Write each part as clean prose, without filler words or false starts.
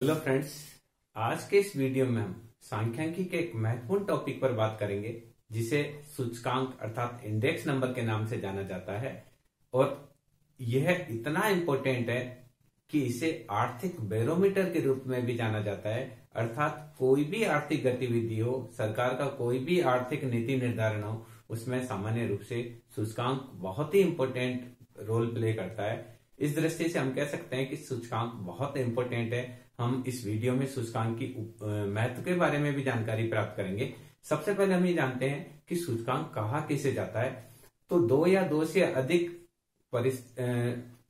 Hello friends. आज के इस वीडियो में हम सांख्यिकी के एक महत्वपूर्ण टॉपिक पर बात करेंगे जिसे सूचकांक अर्थात इंडेक्स नंबर के नाम से जाना जाता है। और यह इतना इम्पोर्टेंट है कि इसे आर्थिक बैरोमीटर के रूप में भी जाना जाता है। अर्थात कोई भी आर्थिक गतिविधि हो, सरकार का कोई भी आर्थिक नीति निर्धारण हो, उसमें सामान्य रूप से सूचकांक बहुत ही इम्पोर्टेंट रोल प्ले करता है। इस दृष्टि से हम कह सकते हैं कि सूचकांक बहुत इम्पोर्टेंट है। हम इस वीडियो में सूचकांक की महत्व के बारे में भी जानकारी प्राप्त करेंगे। सबसे पहले हम ये जानते हैं कि सूचकांक कहा किसे जाता है। तो दो या दो से अधिक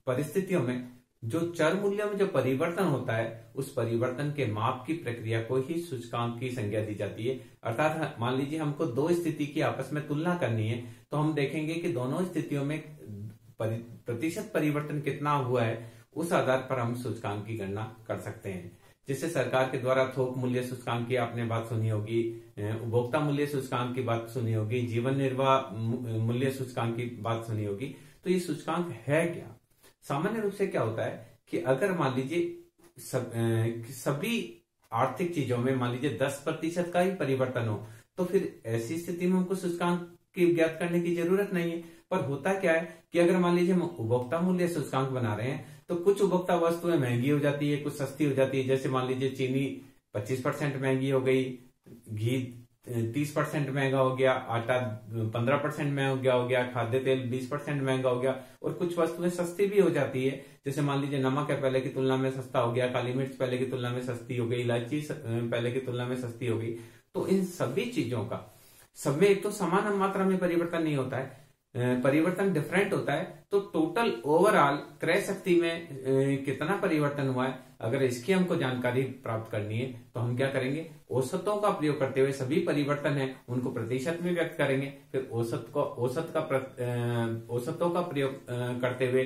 परिस्थितियों में जो चर मूल्यों में जो परिवर्तन होता है, उस परिवर्तन के माप की प्रक्रिया को ही सूचकांक की संज्ञा दी जाती है। अर्थात मान लीजिए हमको दो स्थिति की आपस में तुलना करनी है, तो हम देखेंगे कि दोनों स्थितियों में प्रतिशत परिवर्तन कितना हुआ है, उस आधार पर हम सूचकांक की गणना कर सकते हैं। जैसे सरकार के द्वारा थोक मूल्य सूचकांक की आपने बात सुनी होगी, उपभोक्ता मूल्य सूचकांक की बात सुनी होगी, जीवन निर्वाह मूल्य सूचकांक की बात सुनी होगी। तो ये सूचकांक है क्या? सामान्य रूप से क्या होता है कि अगर मान लीजिए सभी आर्थिक चीजों में मान लीजिए 10% का ही परिवर्तन हो, तो फिर ऐसी स्थिति में हमको सूचकांक की ज्ञात करने की जरूरत नहीं है। पर होता क्या है कि अगर मान लीजिए हम उपभोक्ता मूल्य सूचकांक बना रहे हैं, तो कुछ उपभोक्ता वस्तुएं महंगी हो जाती है, कुछ सस्ती हो जाती है। जैसे मान लीजिए चीनी 25% महंगी हो गई, घी 30% महंगा हो गया, आटा 15% महंगा हो गया, खाद्य तेल 20% महंगा हो गया, और कुछ वस्तुएं सस्ती भी हो जाती है। जैसे मान लीजिए नमक है पहले की तुलना में सस्ता हो गया, काली मिर्च पहले की तुलना में सस्ती हो गई, इलायची पहले की तुलना में सस्ती हो गई। तो इन सभी चीजों का सब में एक तो समान मात्रा में परिवर्तन नहीं होता है, परिवर्तन डिफरेंट होता है। तो टोटल ओवरऑल क्रय शक्ति में कितना परिवर्तन हुआ है, अगर इसकी हमको जानकारी प्राप्त करनी है तो हम क्या करेंगे, औसतों का प्रयोग करते हुए सभी परिवर्तन है उनको प्रतिशत में व्यक्त करेंगे। फिर औसतों का प्रयोग करते हुए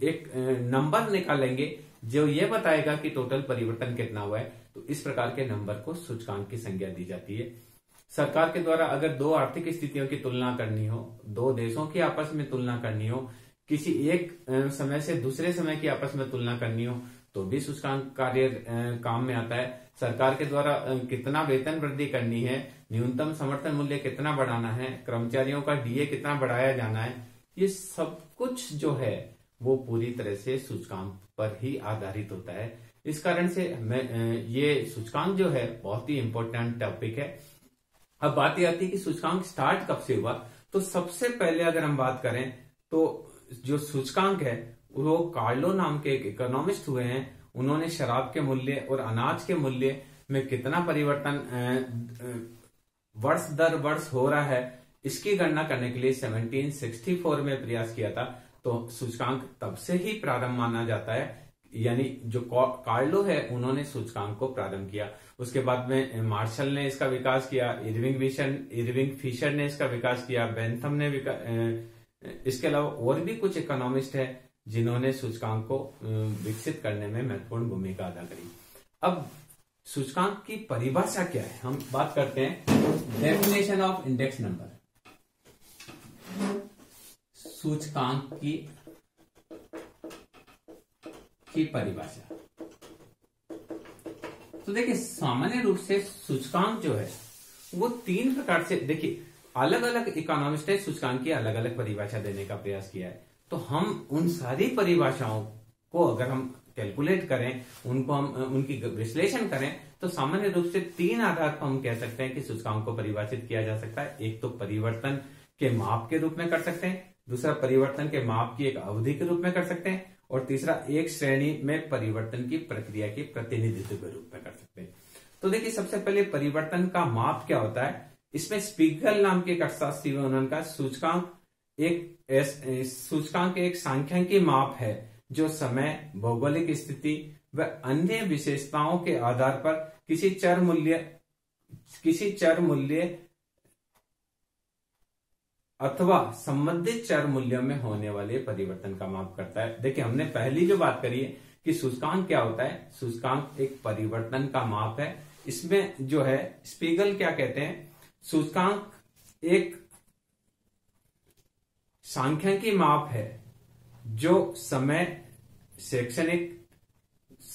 एक नंबर निकालेंगे जो ये बताएगा कि टोटल परिवर्तन कितना हुआ है। तो इस प्रकार के नंबर को सूचकांक की संज्ञा दी जाती है। सरकार के द्वारा अगर दो आर्थिक स्थितियों की तुलना करनी हो, दो देशों की आपस में तुलना करनी हो, किसी एक समय से दूसरे समय की आपस में तुलना करनी हो, तो भी सूचकांक कार्य काम में आता है। सरकार के द्वारा कितना वेतन वृद्धि करनी है, न्यूनतम समर्थन मूल्य कितना बढ़ाना है, कर्मचारियों का डीए कितना बढ़ाया जाना है, ये सब कुछ जो है वो पूरी तरह से सूचकांक पर ही आधारित होता है। इस कारण से ये सूचकांक जो है बहुत ही इंपॉर्टेंट टॉपिक है। अब बात यह आती है कि सूचकांक स्टार्ट कब से हुआ। तो सबसे पहले अगर हम बात करें तो जो सूचकांक है वो कार्लो नाम के एक इकोनॉमिस्ट हुए हैं। उन्होंने शराब के मूल्य और अनाज के मूल्य में कितना परिवर्तन वर्ष दर वर्ष हो रहा है, इसकी गणना करने के लिए 1764 में प्रयास किया था। तो सूचकांक तब से ही प्रारंभ माना जाता है, यानी जो कार्लो है उन्होंने सूचकांक को प्रारंभ किया। उसके बाद में मार्शल ने इसका विकास किया, इरविंग फिशर ने इसका विकास किया, बेंथम ने इसके अलावा और भी कुछ इकोनॉमिस्ट है जिन्होंने सूचकांक को विकसित करने में महत्वपूर्ण भूमिका अदा करी। अब सूचकांक की परिभाषा क्या है, हम बात करते हैं डेफिनेशन ऑफ इंडेक्स नंबर। सूचकांक की परिभाषा तो देखिए, सामान्य रूप से सूचकांक जो है वो तीन प्रकार से, देखिए अलग अलग इकोनॉमिस्ट ने सूचकांक की अलग अलग परिभाषा देने का प्रयास किया है। तो हम उन सारी परिभाषाओं को अगर हम कैलकुलेट करें, उनको हम उनकी विश्लेषण करें, तो सामान्य रूप से तीन आधार पर हम कह सकते हैं कि सूचकांक को परिभाषित किया जा सकता है। एक तो परिवर्तन के माप के रूप में कर सकते हैं, दूसरा परिवर्तन के माप की एक अवधि के रूप में कर सकते हैं, और तीसरा एक श्रेणी में परिवर्तन की प्रक्रिया के प्रतिनिधित्व के रूप में कर सकते हैं। तो देखिए, सबसे पहले परिवर्तन का माप क्या होता है। इसमें स्पीगल नाम के एक अर्थशास्त्री हैं, उन्होंने सूचकांक एक सांख्यिकी माप है जो समय, भौगोलिक स्थिति व अन्य विशेषताओं के आधार पर किसी चर मूल्य अथवा संबंधित चर मूल्यों में होने वाले परिवर्तन का माप करता है। देखिए, हमने पहली जो बात करी है कि सूचकांक क्या होता है, सूचकांक एक परिवर्तन का माप है। इसमें जो है स्पीगल क्या कहते हैं, सूचकांक एक सांख्यिकी माप है जो समय, शैक्षणिक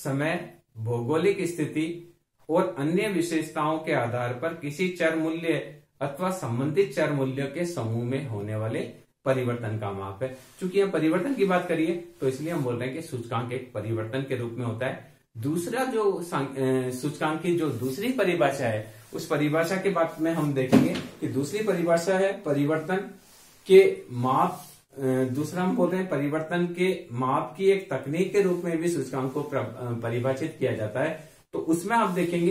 समय, भौगोलिक स्थिति और अन्य विशेषताओं के आधार पर किसी चर मूल्य अथवा संबंधित चर मूल्यों के समूह में होने वाले परिवर्तन का माप है। चूंकि हम परिवर्तन की बात करिए तो इसलिए हम बोल रहे हैं कि सूचकांक एक परिवर्तन के रूप में होता है। दूसरा जो सूचकांक की जो दूसरी परिभाषा है, उस परिभाषा के बाद में हम देखेंगे कि दूसरी परिभाषा है परिवर्तन के माप। दूसरा हम बोल रहे हैं परिवर्तन के माप की एक तकनीक के रूप में भी सूचकांक को परिभाषित किया जाता है। तो उसमें आप देखेंगे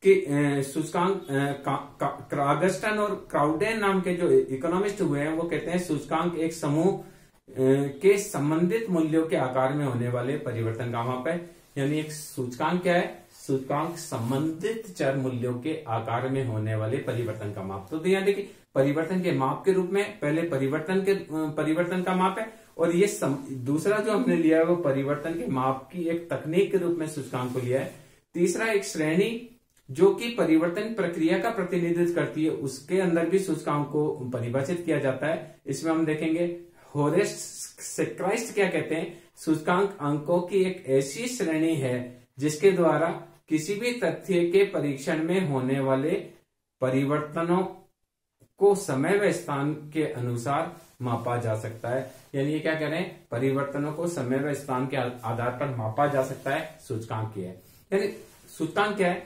कि सूचकांक क्रागस्टन और क्राउडेन नाम के जो इकोनॉमिस्ट हुए हैं वो कहते हैं सूचकांक एक समूह के संबंधित मूल्यों के आकार में होने वाले परिवर्तन का माप है। यानी एक सूचकांक क्या है? सूचकांक संबंधित चर मूल्यों के आकार में होने वाले परिवर्तन का माप। तो ध्यान देखिए, परिवर्तन के माप के रूप में पहले परिवर्तन का माप है, और ये दूसरा जो हमने लिया है वो परिवर्तन के माप की एक तकनीक के रूप में सूचकांक को लिया है। तीसरा एक श्रेणी जो कि परिवर्तन प्रक्रिया का प्रतिनिधित्व करती है, उसके अंदर भी सूचकांक को परिभाषित किया जाता है। इसमें हम देखेंगे होरेस सेक्राइस्ट क्या कहते हैं, सूचकांक अंकों की एक ऐसी श्रेणी है जिसके द्वारा किसी भी तथ्य के परीक्षण में होने वाले परिवर्तनों को समय व स्थान के अनुसार मापा जा सकता है। यानी ये क्या कह रहे हैं, परिवर्तनों को समय व स्थान के आधार पर मापा जा सकता है, सूचकांक है। यानी सूचकांक क्या है?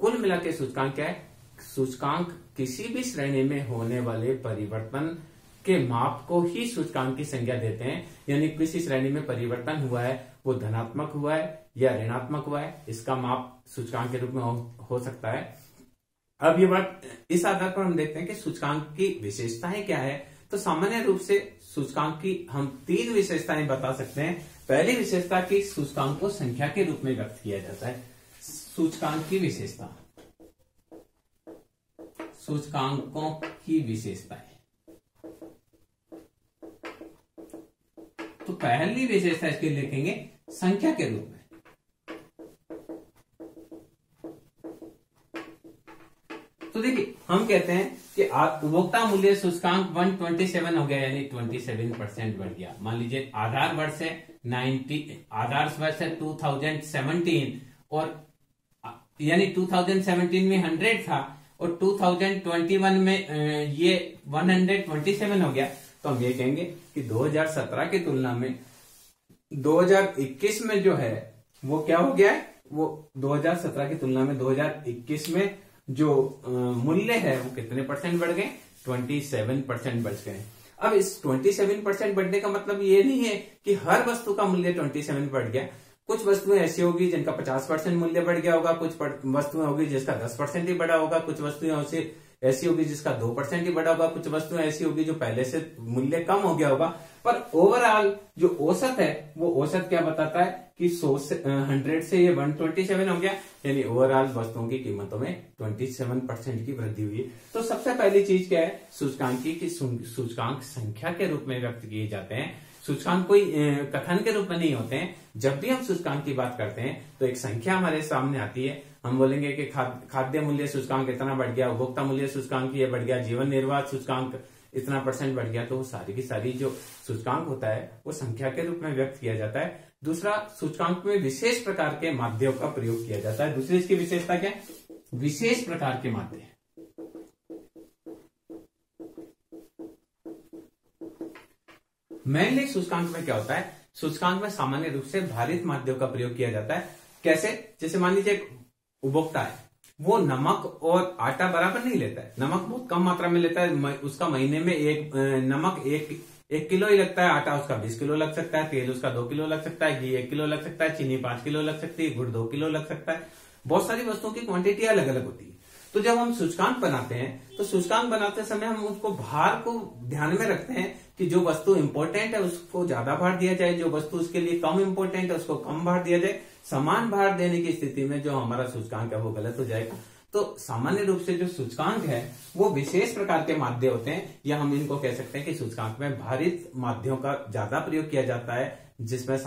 कुल मिला के सूचकांक क्या है? सूचकांक किसी भी श्रेणी में होने वाले परिवर्तन के माप को ही सूचकांक की संज्ञा देते हैं। यानी किसी श्रेणी में परिवर्तन हुआ है, वो धनात्मक हुआ है या ऋणात्मक हुआ है, इसका माप सूचकांक के रूप में हो सकता है। अब ये बात, इस आधार पर हम देखते हैं कि सूचकांक की विशेषताएं क्या है। तो सामान्य रूप से सूचकांक की हम 3 विशेषताएं बता सकते हैं। पहली विशेषता की सूचकांक को संख्या के रूप में व्यक्त किया जाता है। सूचकांक की विशेषता, सूचकांकों की विशेषताएं। तो पहली विशेषता इसके लिखेंगे संख्या के रूप में। तो देखिए, हम कहते हैं कि उपभोक्ता मूल्य सूचकांक 127 हो गया, यानी 27% बढ़ गया। मान लीजिए आधार वर्ष है 2017 और यानी 2017 में 100 था और 2021 में ये 127 हो गया। तो हम ये कहेंगे कि 2017 की तुलना में 2021 में जो है वो क्या हो गया है, वो 2017 की तुलना में 2021 में जो मूल्य है वो कितने परसेंट बढ़ गए? 27% बढ़ गए। अब इस 27% बढ़ने का मतलब ये नहीं है कि हर वस्तु का मूल्य 27 बढ़ गया। कुछ वस्तुएं ऐसी होगी जिनका 50% मूल्य बढ़ गया होगा, कुछ वस्तुएं होगी जिसका 10% ही बढ़ा होगा, कुछ वस्तुएं ऐसी होगी जिसका 2% ही बढ़ा होगा, कुछ वस्तुएं ऐसी होगी जो पहले से मूल्य कम हो गया होगा। पर ओवरऑल जो औसत है वो औसत क्या बताता है कि 100 से ये 127 हो गया, यानी ओवरऑल वस्तुओं की कीमतों में 27% की वृद्धि हुई। तो सबसे पहली चीज क्या है सूचकांक की, सूचकांक संख्या के रूप में व्यक्त किए जाते हैं। सूचकांक कोई कथन के रूप में नहीं होते हैं। जब भी हम सूचकांक की बात करते हैं तो एक संख्या हमारे सामने आती है। हम बोलेंगे कि खाद्य मूल्य सूचकांक इतना बढ़ गया, उपभोक्ता मूल्य सूचकांक ये बढ़ गया, जीवन निर्वाह सूचकांक इतना % बढ़ गया। तो वो सारी की सारी जो सूचकांक होता है वो संख्या के रूप में व्यक्त किया जाता है। दूसरा, सूचकांक में विशेष प्रकार के माध्यों का प्रयोग किया जाता है। दूसरी इसकी विशेषता क्या है? विशेष प्रकार के माध्य। मेनली सूचकांक में क्या होता है, सूचकांक में सामान्य रूप से भारित माध्यों का प्रयोग किया जाता है। कैसे? जैसे मान लीजिए एक उपभोक्ता है, वो नमक और आटा बराबर नहीं लेता है, नमक बहुत कम मात्रा में लेता है। उसका महीने में नमक एक किलो ही लगता है, आटा उसका 20 किलो लग सकता है, तेल उसका 2 किलो लग सकता है, घी 1 किलो लग सकता है, चीनी 5 किलो लग सकती है, गुड़ 2 किलो लग सकता है। बहुत सारी वस्तुओं की क्वांटिटी अलग अलग होती है। तो जब हम सूचकांक बनाते हैं तो सूचकांक बनाते समय हम उसको भार को ध्यान में रखते हैं कि जो वस्तु इंपॉर्टेंट है उसको ज्यादा भार दिया जाए, जो वस्तु उसके लिए कम इंपॉर्टेंट है उसको कम भार दिया जाए। समान भार देने की स्थिति में जो हमारा सूचकांक है वो गलत हो जाएगा। तो सामान्य रूप से जो सूचकांक है वो विशेष प्रकार के माध्य होते हैं, या हम इनको कह सकते हैं कि सूचकांक में भारित माध्यों का ज्यादा प्रयोग किया जाता है, जिसमें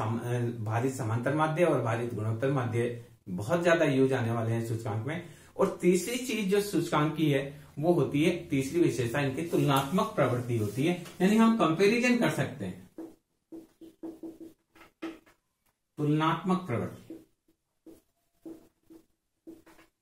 भारित समांतर माध्य और भारित गुणोत्तर माध्य बहुत ज्यादा यूज आने वाले हैं सूचकांक में। और तीसरी चीज जो सूचकांक की है वो होती है, तीसरी विशेषता इनकी तुलनात्मक प्रवृत्ति होती है। यानी हम कंपैरिजन कर सकते हैं, तुलनात्मक प्रवृत्ति।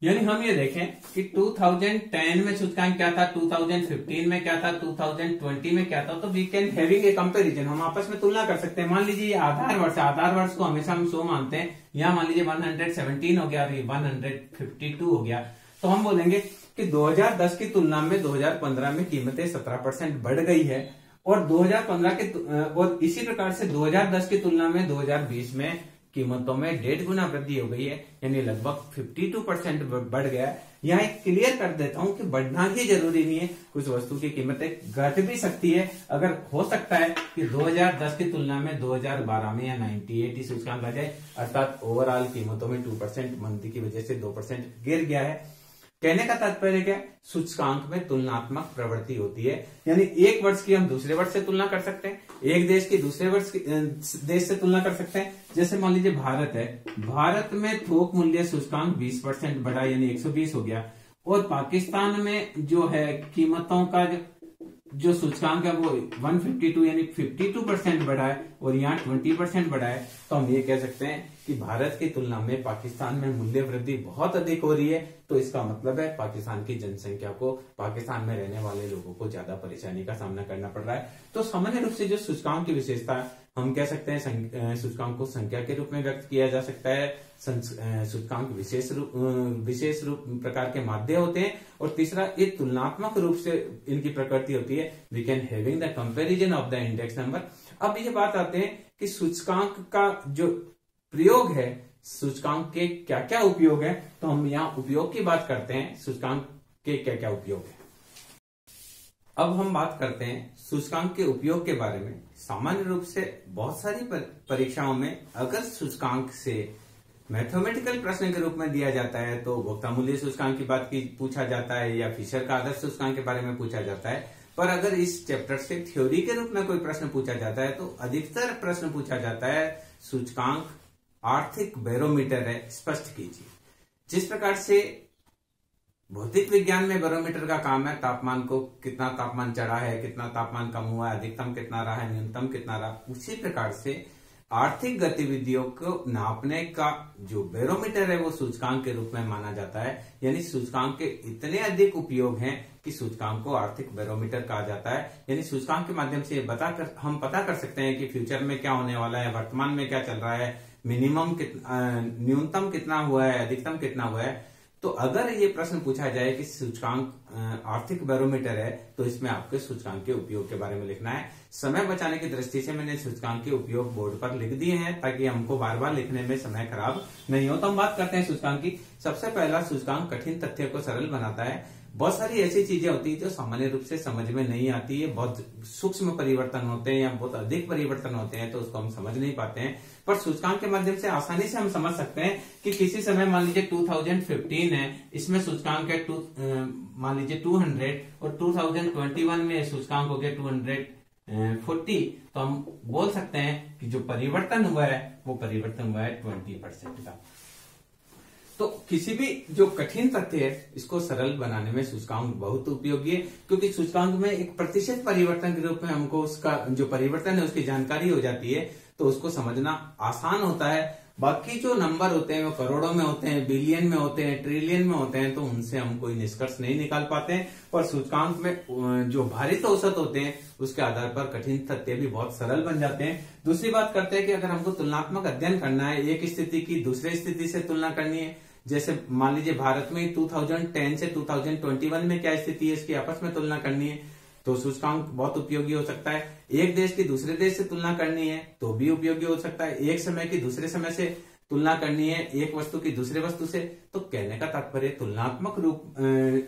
यानी हम ये देखें कि 2010 में सूचकांक क्या था, 2015 में क्या था, 2020 में क्या था, तो we can having a comparison, हम आपस में तुलना कर सकते हैं। मान लीजिए ये आधार वर्ष, आधार वर्ष को हमेशा हम 100 मानते हैं, यहाँ मान लीजिए 117 हो गया और ये 152 हो गया, तो हम बोलेंगे कि 2010 की तुलना में 2015 में कीमतें 17% बढ़ गई है, और 2015 के और इसी प्रकार से 2010 की तुलना में 2020 में कीमतों में 1.5 गुना वृद्धि हो गई है, यानी लगभग 52% बढ़ गया है। यहाँ एक क्लियर कर देता हूं कि बढ़ना ही जरूरी नहीं है, कुछ वस्तु की कीमतें घट भी सकती है। अगर हो सकता है कि 2010 की तुलना में 2012 में या 98 सूचकांक आ जाए, अर्थात ओवरऑल कीमतों में 2% मंदी की वजह से 2% गिर गया है। कहने का तात्पर्य क्या है, सूचकांक में तुलनात्मक प्रवृत्ति होती है, यानी एक वर्ष की हम दूसरे वर्ष से तुलना कर सकते हैं, एक देश की दूसरे देश से तुलना कर सकते हैं। जैसे मान लीजिए भारत है, भारत में थोक मूल्य सूचकांक 20% बढ़ा, यानी 120 हो गया, और पाकिस्तान में जो है कीमतों का जो सूचकांक है वो 152 यानी 52% बढ़ा है, और यहाँ 20% बढ़ा है। तो हम ये कह सकते हैं कि भारत की तुलना में पाकिस्तान में मूल्य वृद्धि बहुत अधिक हो रही है, तो इसका मतलब है पाकिस्तान की जनसंख्या को, पाकिस्तान में रहने वाले लोगों को ज्यादा परेशानी का सामना करना पड़ रहा है। तो सामान्य रूप से जो सूचकांक की विशेषता है, हम कह सकते हैं सूचकांक को संख्या के रूप में व्यक्त किया जा सकता है, सूचकांक विशेष रूप प्रकार के माध्य होते हैं, और तीसरा ये तुलनात्मक रूप से इनकी प्रकृति होती है। We can having the comparison of the index number. अब ये बात आते हैं कि सूचकांक का जो प्रयोग है, सूचकांक के क्या क्या उपयोग है, तो हम यहाँ उपयोग की बात करते हैं, सूचकांक के क्या क्या उपयोग है। अब हम बात करते हैं सूचकांक के उपयोग के बारे में। सामान्य रूप से बहुत सारी परीक्षाओं में अगर सूचकांक से मैथमेटिकल प्रश्न के रूप में दिया जाता है तो उपभोक्ता मूल्य सूचकांक की बात की पूछा जाता है, या फिशर का आदर्श सूचकांक के बारे में पूछा जाता है। पर अगर इस चैप्टर से थ्योरी के रूप में कोई प्रश्न पूछा जाता है तो अधिकतर प्रश्न पूछा जाता है सूचकांक आर्थिक बैरोमीटर है, स्पष्ट कीजिए। जिस प्रकार से भौतिक विज्ञान में बैरोमीटर का काम है, तापमान को कितना तापमान चढ़ा है, कितना तापमान कम हुआ है, अधिकतम कितना रहा है, न्यूनतम कितना रहा, उसी प्रकार से आर्थिक गतिविधियों को नापने का जो बैरोमीटर है वो सूचकांक के रूप में माना जाता है। यानी सूचकांक के इतने अधिक उपयोग हैं कि सूचकांक को आर्थिक बैरोमीटर कहा जाता है। यानी सूचकांक के माध्यम से हम पता कर सकते हैं कि फ्यूचर में क्या होने वाला है, वर्तमान में क्या चल रहा है, मिनिमम न्यूनतम कितना हुआ है, अधिकतम कितना हुआ है। तो अगर ये प्रश्न पूछा जाए कि सूचकांक आर्थिक बैरोमीटर है, तो इसमें आपके सूचकांक के उपयोग के बारे में लिखना है। समय बचाने की दृष्टि से मैंने सूचकांक के उपयोग बोर्ड पर लिख दिए हैं ताकि हमको बार बार लिखने में समय खराब नहीं हो। तो हम बात करते हैं सूचकांक की। सबसे पहला, सूचकांक कठिन तथ्य को सरल बनाता है। बहुत सारी ऐसी चीजें होती है जो सामान्य रूप से समझ में नहीं आती है, बहुत सूक्ष्म परिवर्तन होते हैं या बहुत अधिक परिवर्तन होते हैं, तो उसको हम समझ नहीं पाते हैं। पर सूचकांक के माध्यम से आसानी से हम समझ सकते हैं कि किसी समय मान लीजिए 2015 है, इसमें सूचकांक है मान लीजिए 200, और 2021 में सूचकांक हो गया 240, तो हम बोल सकते हैं कि जो परिवर्तन हुआ है वो परिवर्तन हुआ है 20% का। तो किसी भी जो कठिन तथ्य है इसको सरल बनाने में सूचकांक बहुत उपयोगी है, क्योंकि सूचकांक में एक प्रतिशत परिवर्तन के रूप में हमको उसका जो परिवर्तन है उसकी जानकारी हो जाती है, तो उसको समझना आसान होता है। बाकी जो नंबर होते हैं वो करोड़ों में होते हैं, बिलियन में होते हैं, ट्रिलियन में होते हैं, तो उनसे हम कोई निष्कर्ष नहीं निकाल पाते हैं। पर सूचकांक में जो भारित औसत होते हैं उसके आधार पर कठिन तथ्य भी बहुत सरल बन जाते हैं। दूसरी बात करते हैं कि अगर हमको तुलनात्मक अध्ययन करना है, एक स्थिति की दूसरे स्थिति से तुलना करनी है, जैसे मान लीजिए भारत में 2010 से 2021 में क्या स्थिति है इसकी आपस में तुलना करनी है, तो सूचकांक बहुत उपयोगी हो सकता है। एक देश की दूसरे देश से तुलना करनी है तो भी उपयोगी हो सकता है। एक समय की दूसरे समय से तुलना करनी है, एक वस्तु की दूसरे वस्तु से, तो कहने का तात्पर्य तुलनात्मक रूप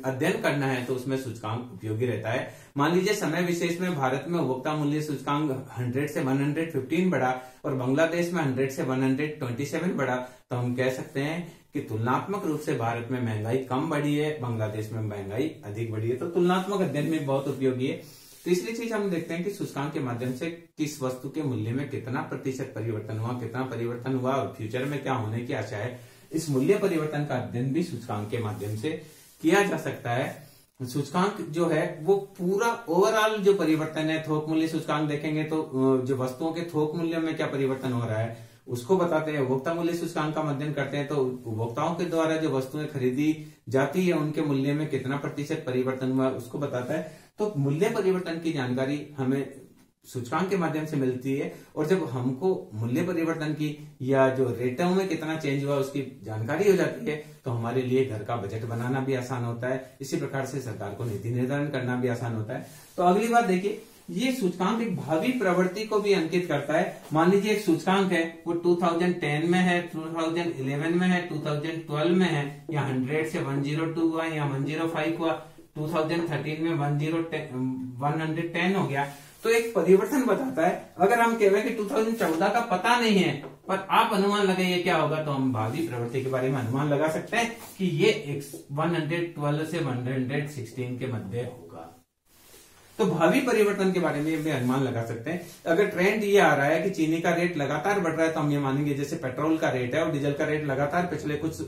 अध्ययन करना है तो उसमें सूचकांक उपयोगी रहता है। मान लीजिए समय विशेष में भारत में उपभोक्ता मूल्य सूचकांक 100 से 115 बढ़ा और बांग्लादेश में 100 से 127 बढ़ा, तो हम कह सकते हैं कि तुलनात्मक रूप से भारत में महंगाई कम बढ़ी है, बांग्लादेश में महंगाई अधिक बढ़ी है। तो तुलनात्मक अध्ययन में बहुत उपयोगी है। तीसरी चीज हम देखते हैं कि सूचकांक के माध्यम से किस वस्तु के मूल्य में कितना प्रतिशत परिवर्तन हुआ, कितना परिवर्तन हुआ और फ्यूचर में क्या होने की आशा है, इस मूल्य परिवर्तन का अध्ययन भी सूचकांक के माध्यम से किया जा सकता है। सूचकांक जो है वो पूरा ओवरऑल जो परिवर्तन है, थोक मूल्य सूचकांक देखेंगे तो जो वस्तुओं के थोक मूल्य में क्या परिवर्तन हो रहा है उसको बताते हैं। उपभोक्ता मूल्य सूचकांक का अध्ययन करते हैं तो उपभोक्ताओं के द्वारा जो वस्तुएं खरीदी जाती है उनके मूल्य में कितना प्रतिशत परिवर्तन हुआ उसको बताता है। तो मूल्य परिवर्तन की जानकारी हमें सूचकांक के माध्यम से मिलती है, और जब हमको मूल्य परिवर्तन की या जो रेटों में कितना चेंज हुआ उसकी जानकारी हो जाती है तो हमारे लिए घर का बजट बनाना भी आसान होता है। इसी प्रकार से सरकार को नीति निर्धारण करना भी आसान होता है। तो अगली बात देखिए, ये सूचकांक एक भावी प्रवृत्ति को भी अंकित करता है। मान लीजिए एक सूचकांक है वो 2010 में है, 2011 में है, 2012 में है, या 100 से 102 हुआ या 105 हुआ, 2013 में 110 हो गया, तो एक परिवर्तन बताता है। अगर हम कहें कि 2014 का पता नहीं है पर आप अनुमान लगाइए क्या होगा, तो हम भावी प्रवृत्ति के बारे में अनुमान लगा सकते हैं कि ये 112 से 116 के मध्य होगा। तो भावी परिवर्तन के बारे में भी अनुमान लगा सकते हैं। अगर ट्रेंड ये आ रहा है कि चीनी का रेट लगातार बढ़ रहा है तो हम ये मानेंगे जैसे पेट्रोल का रेट है और डीजल का रेट लगातार पिछले कुछ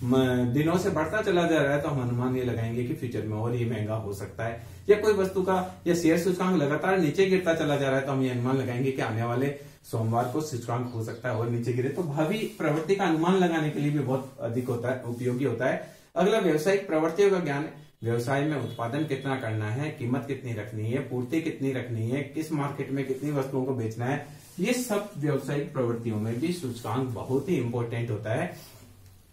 दिनों से बढ़ता चला जा रहा है, तो हम अनुमान ये लगाएंगे कि फ्यूचर में और ये महंगा हो सकता है। या कोई वस्तु का या शेयर सूचकांक लगातार नीचे गिरता चला जा रहा है तो हम ये अनुमान लगाएंगे कि आने वाले सोमवार को सूचकांक हो सकता है और नीचे गिरे। तो भावी प्रवृत्ति का अनुमान लगाने के लिए भी बहुत अधिक होता है, उपयोगी होता है। अगला व्यवसायिक प्रवृत्तियों का ज्ञान है। व्यवसाय में उत्पादन कितना करना है, कीमत कितनी रखनी है, पूर्ति कितनी रखनी है, किस मार्केट में कितनी वस्तुओं को बेचना है, ये सब व्यवसायिक प्रवृत्तियों में भी सूचकांक बहुत ही इंपॉर्टेंट होता है।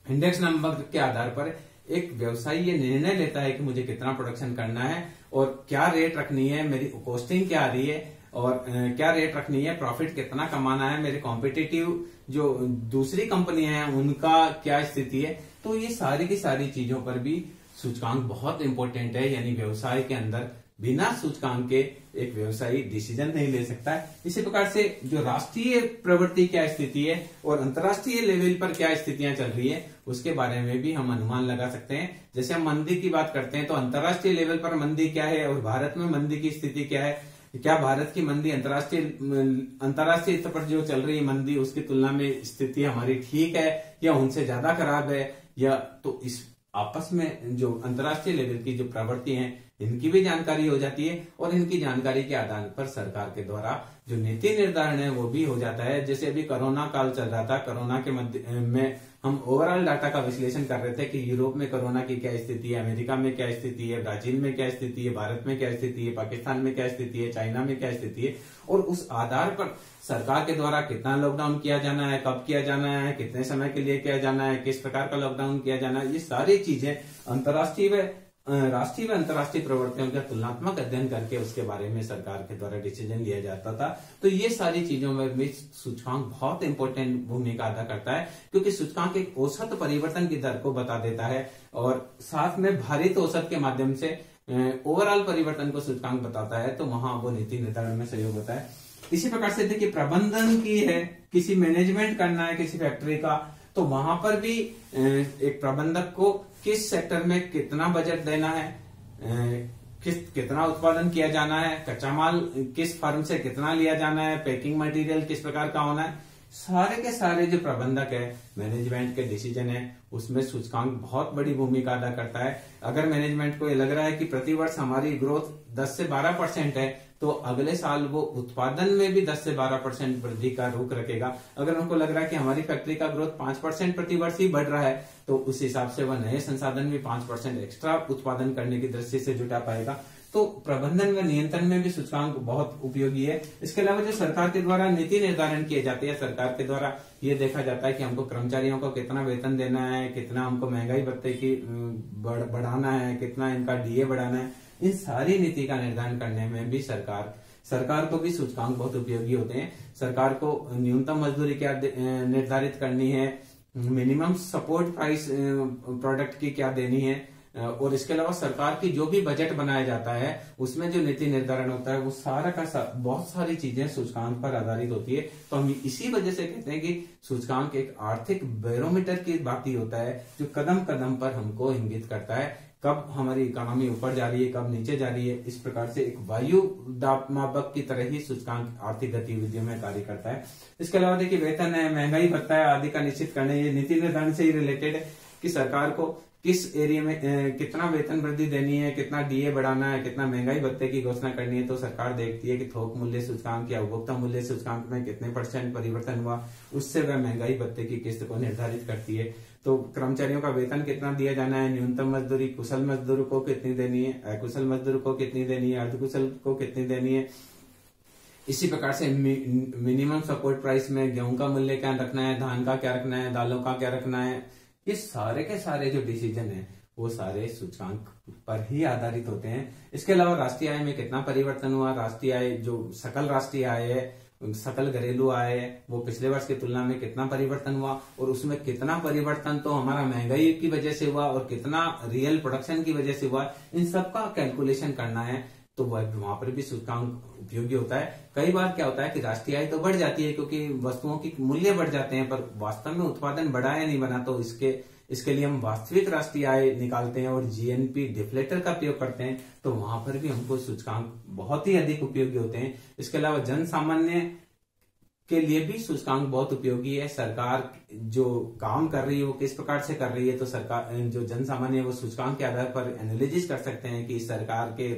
इंडेक्स नंबर के आधार पर एक व्यवसायी ये निर्णय लेता है कि मुझे कितना प्रोडक्शन करना है और क्या रेट रखनी है, मेरी कॉस्टिंग क्या आ रही है और क्या रेट रखनी है, प्रॉफिट कितना कमाना है, मेरे कॉम्पिटिटिव जो दूसरी कंपनियां हैं उनका क्या स्थिति है। तो ये सारी की सारी चीजों पर भी सूचकांक बहुत इंपॉर्टेंट है। यानी व्यवसाय के अंदर बिना सूचकांक के एक व्यवसायी डिसीजन नहीं ले सकता है। इसी प्रकार से जो राष्ट्रीय प्रवृत्ति क्या स्थिति है और अंतर्राष्ट्रीय लेवल पर क्या स्थितियां चल रही है उसके बारे में भी हम अनुमान लगा सकते हैं। जैसे हम मंदी की बात करते हैं तो अंतर्राष्ट्रीय लेवल पर मंदी क्या है और भारत में मंदी की स्थिति क्या है, क्या भारत की मंदी अंतर्राष्ट्रीय स्तर पर जो चल रही है मंदी उसकी तुलना में स्थिति हमारी ठीक है या उनसे ज्यादा खराब है, या तो इस आपस में जो अंतर्राष्ट्रीय लेवल की जो प्रवृत्ति हैं इनकी भी जानकारी हो जाती है और इनकी जानकारी के आधार पर सरकार के द्वारा जो नीति निर्धारण है वो भी हो जाता है। जैसे अभी कोरोना काल चल रहा था, कोरोना के मध्य में हम ओवरऑल डाटा का विश्लेषण कर रहे थे कि यूरोप में कोरोना की क्या स्थिति है, अमेरिका में क्या स्थिति है, ब्राजील में क्या स्थिति है, भारत में क्या स्थिति है, पाकिस्तान में क्या स्थिति है, चाइना में क्या स्थिति है, और उस आधार पर सरकार के द्वारा कितना लॉकडाउन किया जाना है, कब किया जाना है, कितने समय के लिए किया जाना है, किस प्रकार का लॉकडाउन किया जाना है, ये सारी चीजें राष्ट्रीय व अंतर्राष्ट्रीय प्रवृत्तियों का तुलनात्मक अध्ययन करके उसके बारे में सरकार के द्वारा डिसीजन लिया जाता था। तो ये सारी चीजों में भी सूचकांक बहुत इंपॉर्टेंट भूमिका अदा करता है, क्योंकि सूचकांक एक औसत परिवर्तन की दर को बता देता है और साथ में भारित औसत के माध्यम से ओवरऑल परिवर्तन को सूचकांक बताता है, तो वहां वो नीति निर्धारण में सहयोग होता है। इसी प्रकार से देखिए प्रबंधन की है, किसी मैनेजमेंट करना है किसी फैक्ट्री का, तो वहां पर भी एक प्रबंधक को किस सेक्टर में कितना बजट देना है, कितना उत्पादन किया जाना है, कच्चा माल किस फर्म से कितना लिया जाना है, पैकिंग मटेरियल किस प्रकार का होना है, सारे के सारे जो प्रबंधक है मैनेजमेंट के डिसीजन है उसमें सूचकांक बहुत बड़ी भूमिका अदा करता है। अगर मैनेजमेंट को ये लग रहा है कि प्रतिवर्ष हमारी ग्रोथ 10 से 12% है तो अगले साल वो उत्पादन में भी 10 से 12% वृद्धि का रुख रखेगा। अगर उनको लग रहा है कि हमारी फैक्ट्री का ग्रोथ 5% प्रतिवर्ष ही बढ़ रहा है तो उस हिसाब से वह नए संसाधन भी 5% एक्स्ट्रा उत्पादन करने की दृष्टि से जुटा पाएगा। तो प्रबंधन व नियंत्रण में भी सूचकांक बहुत उपयोगी है। इसके अलावा जो सरकार के द्वारा नीति निर्धारण किए जाते हैं, सरकार के द्वारा ये देखा जाता है कि हमको कर्मचारियों को कितना वेतन देना है, कितना हमको महंगाई भत्ते की बढ़ाना है, कितना इनका डीए बढ़ाना है, इन सारी नीति का निर्धारण करने में भी सरकार को भी सूचकांक बहुत उपयोगी होते हैं। सरकार को न्यूनतम मजदूरी क्या निर्धारित करनी है, मिनिमम सपोर्ट प्राइस प्रोडक्ट की क्या देनी है, और इसके अलावा सरकार की जो भी बजट बनाया जाता है उसमें जो नीति निर्धारण होता है वो सारा का बहुत सारी चीजें सूचकांक पर आधारित होती है। तो हम इसी वजह से कहते हैं कि सूचकांक एक आर्थिक बैरोमीटर की बात ही होता है जो कदम कदम पर हमको इंगित करता है कब हमारी इकोनॉमी ऊपर जा रही है, कब नीचे जा रही है। इस प्रकार से एक वायु मापक की तरह ही सूचकांक आर्थिक गतिविधियों में कार्य करता है। इसके अलावा देखिए वेतन है, महंगाई भत्ता है आदि का निश्चित करना, ये नीति निर्धारण से ही रिलेटेड है कि सरकार को किस एरिया में कितना वेतन वृद्धि देनी है, कितना डीए बढ़ाना है, कितना महंगाई भत्ते की घोषणा करनी है, तो सरकार देखती है कि थोक मूल्य सूचकांक या उपभोक्ता मूल्य सूचकांक में कितने % परिवर्तन हुआ, उससे वह महंगाई भत्ते की किस्त को निर्धारित करती है। तो कर्मचारियों का वेतन कितना दिया जाना है, न्यूनतम मजदूरी कुशल मजदूर को कितनी देनी है, अकुशल मजदूर को कितनी देनी है, अर्धकुशल को कितनी देनी है। इसी प्रकार से मिनिमम सपोर्ट प्राइस में गेहूं का मूल्य क्या रखना है, धान का क्या रखना है, दालों का क्या रखना है, ये सारे के सारे जो डिसीजन है वो सारे सूचकांक पर ही आधारित होते हैं। इसके अलावा राष्ट्रीय आय में कितना परिवर्तन हुआ, राष्ट्रीय आय जो सकल राष्ट्रीय आय है, सकल घरेलू आय है, वो पिछले वर्ष की तुलना में कितना परिवर्तन हुआ, और उसमें कितना परिवर्तन तो हमारा महंगाई की वजह से हुआ और कितना रियल प्रोडक्शन की वजह से हुआ, इन सब का कैलकुलेशन करना है। तो वहां पर भी सूचकांक उपयोगी होता है। कई बार क्या होता है कि राष्ट्रीय आय तो बढ़ जाती है क्योंकि वस्तुओं की मूल्य बढ़ जाते हैं, पर वास्तव में उत्पादन बढ़ा या नहीं बना, तो इसके लिए हम वास्तविक राष्ट्रीय आय निकालते हैं और जीएनपी डिफ्लेटर का प्रयोग करते हैं। तो वहां पर भी हमको सूचकांक बहुत ही अधिक उपयोगी होते हैं। इसके अलावा जन सामान्य के लिए भी सूचकांक बहुत उपयोगी है। सरकार जो काम कर रही है वो किस प्रकार से कर रही है, तो सरकार जो जन सामान्य है वो सूचकांक के आधार पर एनालिसिस कर सकते हैं कि सरकार के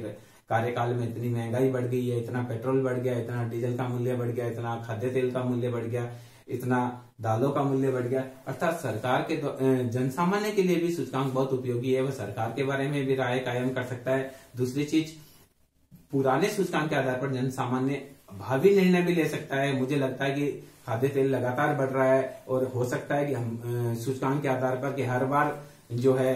कार्यकाल में इतनी महंगाई बढ़ गई है, इतना पेट्रोल बढ़ गया, इतना डीजल का मूल्य बढ़ गया, इतना खाद्य तेल का मूल्य बढ़ गया, इतना दालों का मूल्य बढ़ गया। अर्थात सरकार के जनसामान्य के लिए भी सूचकांक बहुत उपयोगी है। वह सरकार के बारे में भी राय कायम कर सकता है। दूसरी चीज, पुराने सूचकांक के आधार पर जनसामान्य भावी निर्णय भी ले सकता है। मुझे लगता है कि खाद्य तेल लगातार बढ़ रहा है और हो सकता है कि हम सूचकांक के आधार पर कि हर बार जो है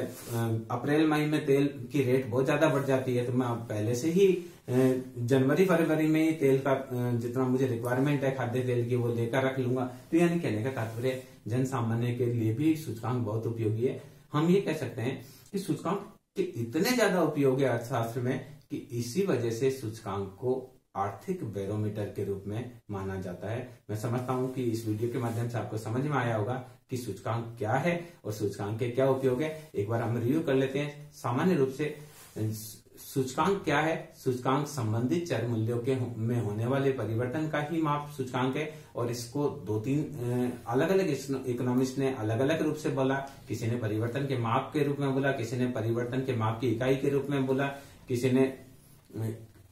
अप्रैल मई में तेल की रेट बहुत ज्यादा बढ़ जाती है, तो मैं पहले से ही जनवरी फरवरी में ही तेल का जितना मुझे रिक्वायरमेंट है खाद्य तेल की वो लेकर रख लूंगा। तो यानी कहने का तात्पर्य जन सामान्य के लिए भी सूचकांक बहुत उपयोगी है। हम ये कह सकते हैं कि सूचकांक के इतने ज्यादा उपयोग है अर्थशास्त्र में कि इसी वजह से सूचकांक को आर्थिक बैरोमीटर के रूप में माना जाता है। मैं समझता हूं कि इस वीडियो के माध्यम से आपको समझ में आया होगा कि सूचकांक क्या है और सूचकांक के क्या उपयोग है। एक बार हम रिव्यू कर लेते हैं। सामान्य रूप से सूचकांक क्या है? सूचकांक संबंधित चर मूल्यों के में होने वाले परिवर्तन का ही माप सूचकांक है, और इसको 2-3 अलग अलग इकोनॉमिस्ट ने अलग अलग रूप से बोला। किसी ने परिवर्तन के माप के रूप में बोला, किसी ने परिवर्तन के माप की इकाई के रूप में बोला, किसी ने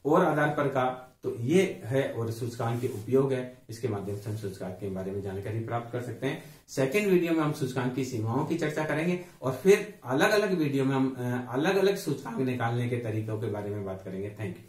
और आधार पर कहा। तो ये है और सूचकांक के उपयोग है। इसके माध्यम से हम सूचकांक के बारे में जानकारी प्राप्त कर सकते हैं। सेकंड वीडियो में हम सूचकांक की सीमाओं की चर्चा करेंगे और फिर अलग अलग वीडियो में हम अलग अलग सूचकांक निकालने के तरीकों के बारे में बात करेंगे। Thank you.